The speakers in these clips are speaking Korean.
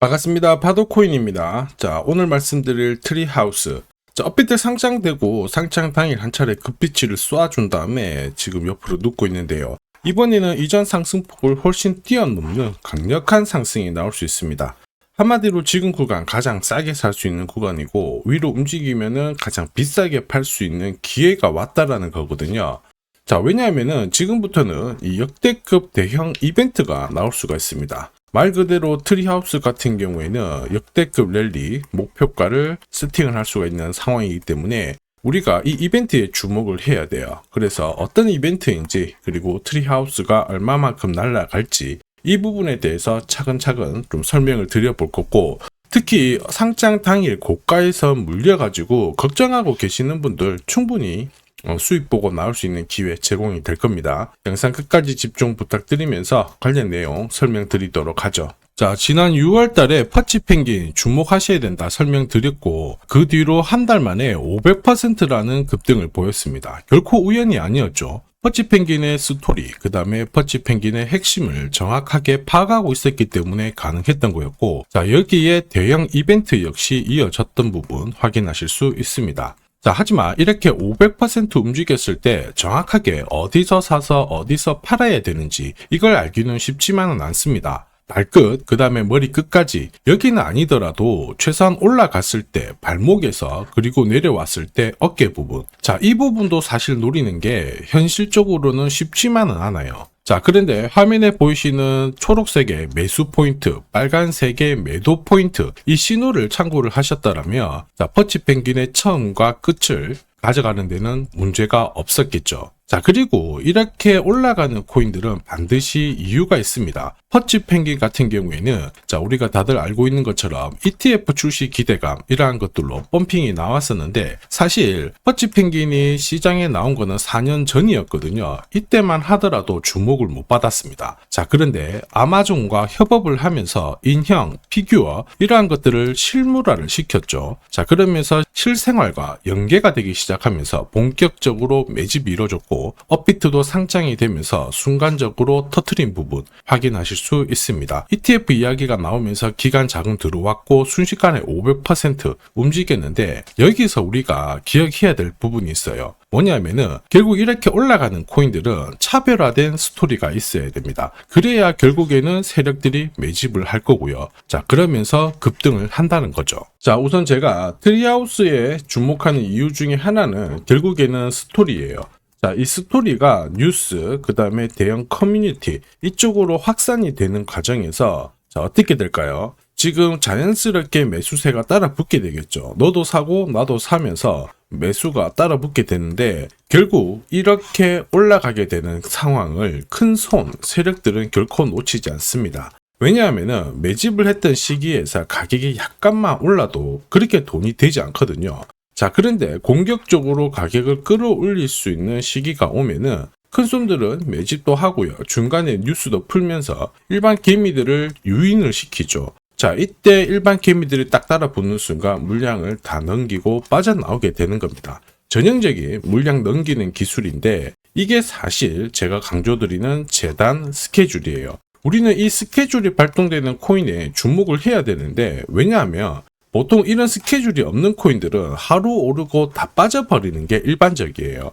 반갑습니다. 파도코인입니다. 자, 오늘 말씀드릴 트리하우스. 자, 업비트 상장되고 상장 당일 한 차례 급비치를 쏘아준 다음에 지금 옆으로 눕고 있는데요. 이번에는 이전 상승폭을 훨씬 뛰어넘는 강력한 상승이 나올 수 있습니다. 한마디로 지금 구간 가장 싸게 살 수 있는 구간이고 위로 움직이면은 가장 비싸게 팔 수 있는 기회가 왔다라는 거거든요. 자, 왜냐하면은 지금부터는 이 역대급 대형 이벤트가 나올 수가 있습니다. 말 그대로 트리하우스 같은 경우에는 역대급 랠리 목표가를 세팅을 할 수가 있는 상황이기 때문에 우리가 이 이벤트에 주목을 해야 돼요. 그래서 어떤 이벤트인지 그리고 트리하우스가 얼마만큼 날아갈지 이 부분에 대해서 차근차근 좀 설명을 드려볼 거고, 특히 상장 당일 고가에서 물려가지고 걱정하고 계시는 분들 충분히 수익 보고 나올 수 있는 기회 제공이 될 겁니다. 영상 끝까지 집중 부탁드리면서 관련 내용 설명드리도록 하죠. 자, 지난 6월 달에 퍼치 펭귄 주목하셔야 된다 설명드렸고, 그 뒤로 한 달 만에 500%라는 급등을 보였습니다. 결코 우연이 아니었죠. 퍼치 펭귄의 스토리, 그 다음에 퍼치 펭귄의 핵심을 정확하게 파악하고 있었기 때문에 가능했던 거였고, 자, 여기에 대형 이벤트 역시 이어졌던 부분 확인하실 수 있습니다. 자, 하지만 이렇게 500% 움직였을 때 정확하게 어디서 사서 어디서 팔아야 되는지 이걸 알기는 쉽지만은 않습니다. 발끝, 그 다음에 머리 끝까지, 여기는 아니더라도 최소한 올라갔을 때 발목에서 그리고 내려왔을 때 어깨 부분, 자, 이 부분도 사실 노리는 게 현실적으로는 쉽지만은 않아요. 자, 그런데 화면에 보이시는 초록색의 매수 포인트, 빨간색의 매도 포인트, 이 신호를 참고를 하셨다라면, 자, 퍼치 펭귄의 처음과 끝을 가져가는 데는 문제가 없었겠죠. 자, 그리고 이렇게 올라가는 코인들은 반드시 이유가 있습니다. 퍼치 펭귄 같은 경우에는, 자, 우리가 다들 알고 있는 것처럼 ETF 출시 기대감 이러한 것들로 펌핑이 나왔었는데, 사실 퍼치 펭귄이 시장에 나온 거는 4년 전이었거든요. 이때만 하더라도 주목을 못 받았습니다. 자, 그런데 아마존과 협업을 하면서 인형, 피규어 이러한 것들을 실물화를 시켰죠. 자, 그러면서 실생활과 연계가 되기 시작하면서 본격적으로 매집이 이루어졌고, 업비트도 상장이 되면서 순간적으로 터트린 부분 확인하실 수 있습니다. ETF 이야기가 나오면서 기관 자금 들어왔고 순식간에 500% 움직였는데, 여기서 우리가 기억해야 될 부분이 있어요. 뭐냐면은 결국 이렇게 올라가는 코인들은 차별화된 스토리가 있어야 됩니다. 그래야 결국에는 세력들이 매집을 할 거고요. 자, 그러면서 급등을 한다는 거죠. 자, 우선 제가 트리하우스에 주목하는 이유 중에 하나는 결국에는 스토리예요. 자, 이 스토리가 뉴스, 그 다음에 대형 커뮤니티 이쪽으로 확산이 되는 과정에서, 자, 어떻게 될까요? 지금 자연스럽게 매수세가 따라 붙게 되겠죠. 너도 사고 나도 사면서 매수가 따라 붙게 되는데, 결국 이렇게 올라가게 되는 상황을 큰 손 세력들은 결코 놓치지 않습니다. 왜냐하면은 매집을 했던 시기에서 가격이 약간만 올라도 그렇게 돈이 되지 않거든요. 자, 그런데 공격적으로 가격을 끌어올릴 수 있는 시기가 오면은 큰 손들은 매집도 하고요. 중간에 뉴스도 풀면서 일반 개미들을 유인을 시키죠. 자, 이때 일반 개미들이 딱 따라붙는 순간 물량을 다 넘기고 빠져나오게 되는 겁니다. 전형적인 물량 넘기는 기술인데, 이게 사실 제가 강조드리는 재단 스케줄이에요. 우리는 이 스케줄이 발동되는 코인에 주목을 해야 되는데, 왜냐하면 보통 이런 스케줄이 없는 코인들은 하루 오르고 다 빠져버리는 게 일반적이에요.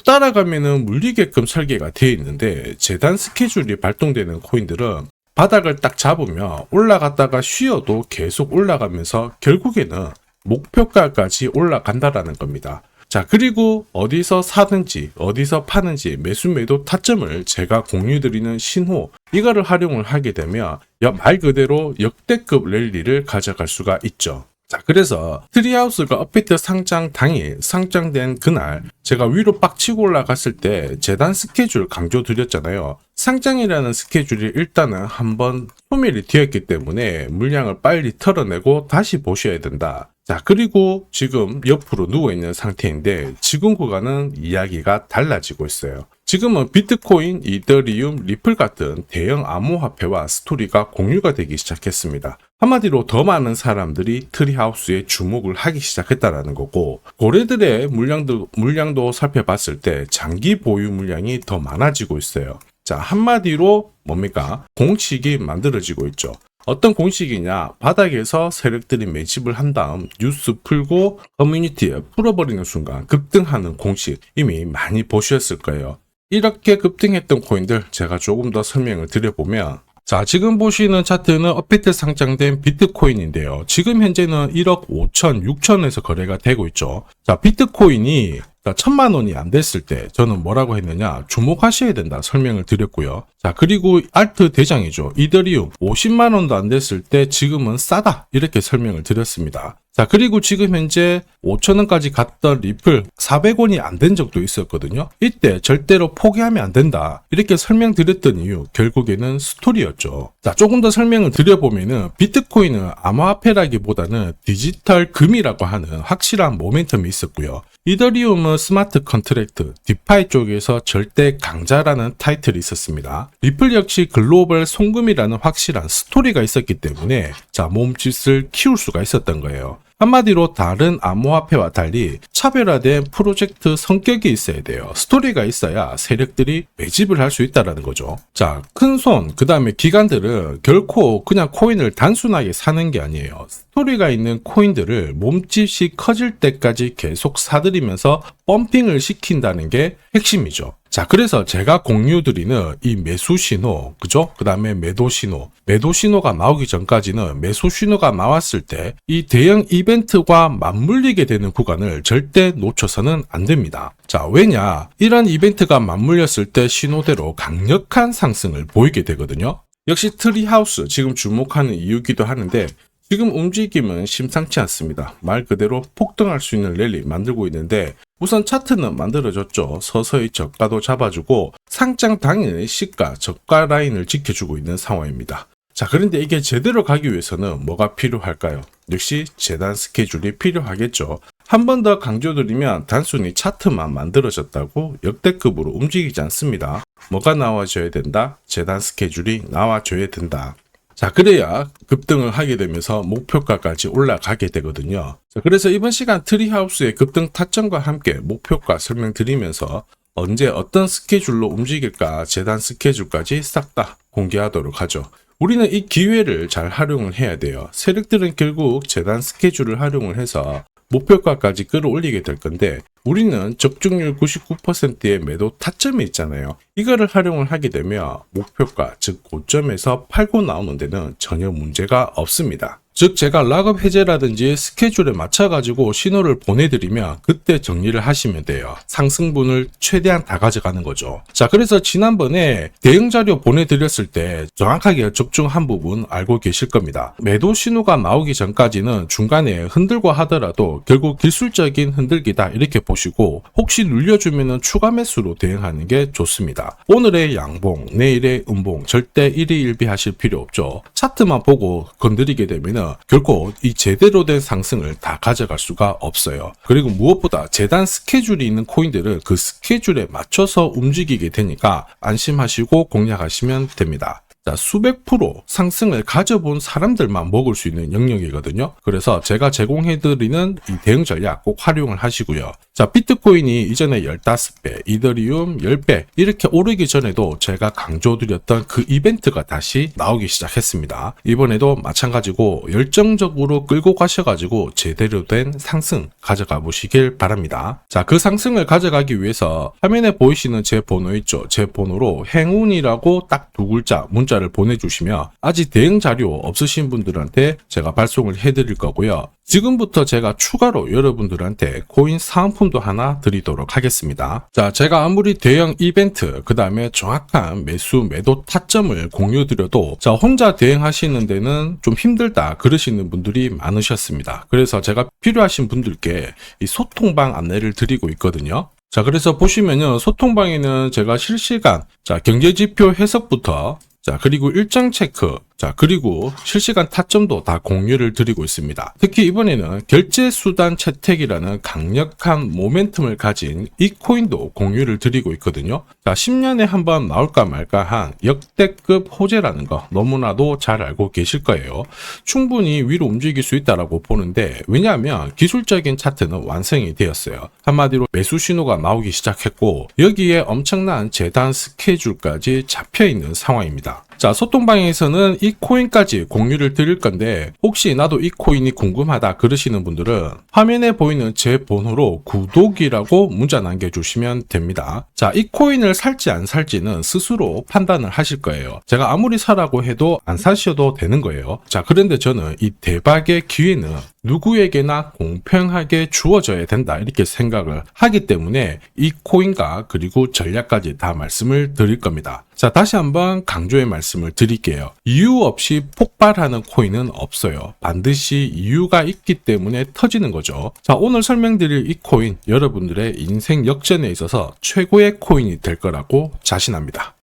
따라가면은 물리게끔 설계가 되어 있는데, 재단 스케줄이 발동되는 코인들은 바닥을 딱 잡으면 올라갔다가 쉬어도 계속 올라가면서 결국에는 목표가까지 올라간다라는 겁니다. 자, 그리고 어디서 사든지 어디서 파는지 매수 매도 타점을 제가 공유드리는 신호, 이거를 활용을 하게 되면 말 그대로 역대급 랠리를 가져갈 수가 있죠. 자, 그래서 트리하우스가 업비트 상장 당일, 상장된 그날 제가 위로 빡 치고 올라갔을 때 재단 스케줄 강조드렸잖아요. 상장이라는 스케줄이 일단은 한번 소멸이 되었기 때문에 물량을 빨리 털어내고 다시 보셔야 된다. 자, 그리고 지금 옆으로 누워있는 상태인데 지금 구간은 이야기가 달라지고 있어요. 지금은 비트코인, 이더리움, 리플 같은 대형 암호화폐와 스토리가 공유가 되기 시작했습니다. 한마디로 더 많은 사람들이 트리하우스에 주목을 하기 시작했다는 거고, 고래들의 물량도 살펴봤을 때 장기 보유 물량이 더 많아지고 있어요. 자, 한마디로 뭡니까? 공식이 만들어지고 있죠. 어떤 공식이냐, 바닥에서 세력들이 매집을 한 다음 뉴스 풀고 커뮤니티에 풀어버리는 순간 급등하는 공식 이미 많이 보셨을 거예요. 이렇게 급등했던 코인들 제가 조금 더 설명을 드려보면, 자, 지금 보시는 차트는 업비트 상장된 비트코인인데요. 지금 현재는 1억 5천, 6천에서 거래가 되고 있죠. 자, 비트코인이 1,000만 원이 안 됐을 때 저는 뭐라고 했느냐, 주목하셔야 된다 설명을 드렸고요. 자, 그리고 알트 대장이죠. 이더리움 50만 원도 안 됐을 때 지금은 싸다 이렇게 설명을 드렸습니다. 자, 그리고 지금 현재 5,000원까지 갔던 리플 400원이 안 된 적도 있었거든요. 이때 절대로 포기하면 안 된다 이렇게 설명드렸던 이유, 결국에는 스토리였죠. 자, 조금 더 설명을 드려보면은 비트코인은 암호화폐라기보다는 디지털 금이라고 하는 확실한 모멘텀이 있었고요. 이더리움은 스마트 컨트랙트, 디파이 쪽에서 절대 강자라는 타이틀이 있었습니다. 리플 역시 글로벌 송금이라는 확실한 스토리가 있었기 때문에 자, 몸짓을 키울 수가 있었던 거예요. 한마디로 다른 암호화폐와 달리 차별화된 프로젝트 성격이 있어야 돼요. 스토리가 있어야 세력들이 매집을 할 수 있다는 거죠. 자, 큰손, 그 다음에 기관들은 결코 그냥 코인을 단순하게 사는 게 아니에요. 스토리가 있는 코인들을 몸집이 커질 때까지 계속 사들이면서 펌핑을 시킨다는 게 핵심이죠. 자, 그래서 제가 공유드리는 이 매수 신호, 그죠? 그 다음에 매도 신호가 나오기 전까지는 매수 신호가 나왔을 때 이 대형 이벤트와 맞물리게 되는 구간을 절대 놓쳐서는 안 됩니다. 자, 왜냐? 이런 이벤트가 맞물렸을 때 신호대로 강력한 상승을 보이게 되거든요. 역시 트리하우스 지금 주목하는 이유기도 하는데, 지금 움직임은 심상치 않습니다. 말 그대로 폭등할 수 있는 랠리 만들고 있는데, 우선 차트는 만들어졌죠. 서서히 저가도 잡아주고 상장 당일의 시가, 저가 라인을 지켜주고 있는 상황입니다. 자, 그런데 이게 제대로 가기 위해서는 뭐가 필요할까요? 역시 재단 스케줄이 필요하겠죠. 한 번 더 강조드리면 단순히 차트만 만들어졌다고 역대급으로 움직이지 않습니다. 뭐가 나와줘야 된다? 재단 스케줄이 나와줘야 된다. 자, 그래야 급등을 하게 되면서 목표가까지 올라가게 되거든요. 자, 그래서 이번 시간 트리하우스의 급등 타점과 함께 목표가 설명드리면서 언제 어떤 스케줄로 움직일까 재단 스케줄까지 싹 다 공개하도록 하죠. 우리는 이 기회를 잘 활용을 해야 돼요. 세력들은 결국 재단 스케줄을 활용을 해서 목표가까지 끌어올리게 될 건데, 우리는 적중률 99%의 매도 타점이 있잖아요. 이거를 활용을 하게 되면 목표가, 즉 고점에서 팔고 나오는 데는 전혀 문제가 없습니다. 즉 제가 락업 해제라든지 스케줄에 맞춰가지고 신호를 보내드리면 그때 정리를 하시면 돼요. 상승분을 최대한 다 가져가는 거죠. 자, 그래서 지난번에 대응 자료 보내드렸을 때 정확하게 적중한 부분 알고 계실 겁니다. 매도 신호가 나오기 전까지는 중간에 흔들고 하더라도 결국 기술적인 흔들기다 이렇게 보시고, 혹시 눌려주면 추가 매수로 대응하는 게 좋습니다. 오늘의 양봉, 내일의 음봉 절대 일희일비하실 필요 없죠. 차트만 보고 건드리게 되면 결코 이 제대로 된 상승을 다 가져갈 수가 없어요. 그리고 무엇보다 재단 스케줄이 있는 코인들은 그 스케줄에 맞춰서 움직이게 되니까 안심하시고 공략하시면 됩니다. 자, 수백 프로 상승을 가져본 사람들만 먹을 수 있는 영역이거든요. 그래서 제가 제공해드리는 이 대응 전략 꼭 활용을 하시고요. 자, 비트코인이 이전에 15배, 이더리움 10배 이렇게 오르기 전에도 제가 강조드렸던 그 이벤트가 다시 나오기 시작했습니다. 이번에도 마찬가지고 열정적으로 끌고 가셔가지고 제대로 된 상승 가져가 보시길 바랍니다. 자, 그 상승을 가져가기 위해서 화면에 보이시는 제 번호 있죠. 제 번호로 행운이라고 딱 두 글자 문자를 보내주시면 아직 대응 자료 없으신 분들한테 제가 발송을 해드릴 거고요. 지금부터 제가 추가로 여러분들한테 코인 사은품도 하나 드리도록 하겠습니다. 자, 제가 아무리 대형 이벤트, 그 다음에 정확한 매수, 매도 타점을 공유드려도 자, 혼자 대응하시는 데는 좀 힘들다 그러시는 분들이 많으셨습니다. 그래서 제가 필요하신 분들께 이 소통방 안내를 드리고 있거든요. 자, 그래서 보시면요, 소통방에는 제가 실시간 경제지표 해석부터 그리고 일정 체크, 그리고 실시간 타점도 다 공유를 드리고 있습니다. 특히 이번에는 결제수단 채택이라는 강력한 모멘텀을 가진 이 코인도 공유를 드리고 있거든요. 10년에 한번 나올까 말까 한 역대급 호재라는 거 너무나도 잘 알고 계실 거예요. 충분히 위로 움직일 수 있다고 보는데, 왜냐하면 기술적인 차트는 완성이 되었어요. 한마디로 매수 신호가 나오기 시작했고, 여기에 엄청난 재단 스케줄까지 잡혀있는 상황입니다. 자, 소통방에서는 이 코인까지 공유를 드릴 건데 혹시 나도 이 코인이 궁금하다 그러시는 분들은 화면에 보이는 제 번호로 구독이라고 문자 남겨주시면 됩니다. 자, 이 코인을 살지 안 살지는 스스로 판단을 하실 거예요. 제가 아무리 사라고 해도 안 사셔도 되는 거예요. 자, 그런데 저는 이 대박의 기회는 누구에게나 공평하게 주어져야 된다 이렇게 생각을 하기 때문에 이 코인과 그리고 전략까지 다 말씀을 드릴 겁니다. 자, 다시 한번 강조의 말씀을 드릴게요. 이유 없이 폭발하는 코인은 없어요. 반드시 이유가 있기 때문에 터지는 거죠. 자, 오늘 설명드릴 이 코인 여러분들의 인생 역전에 있어서 최고의 코인이 될 거라고 자신합니다.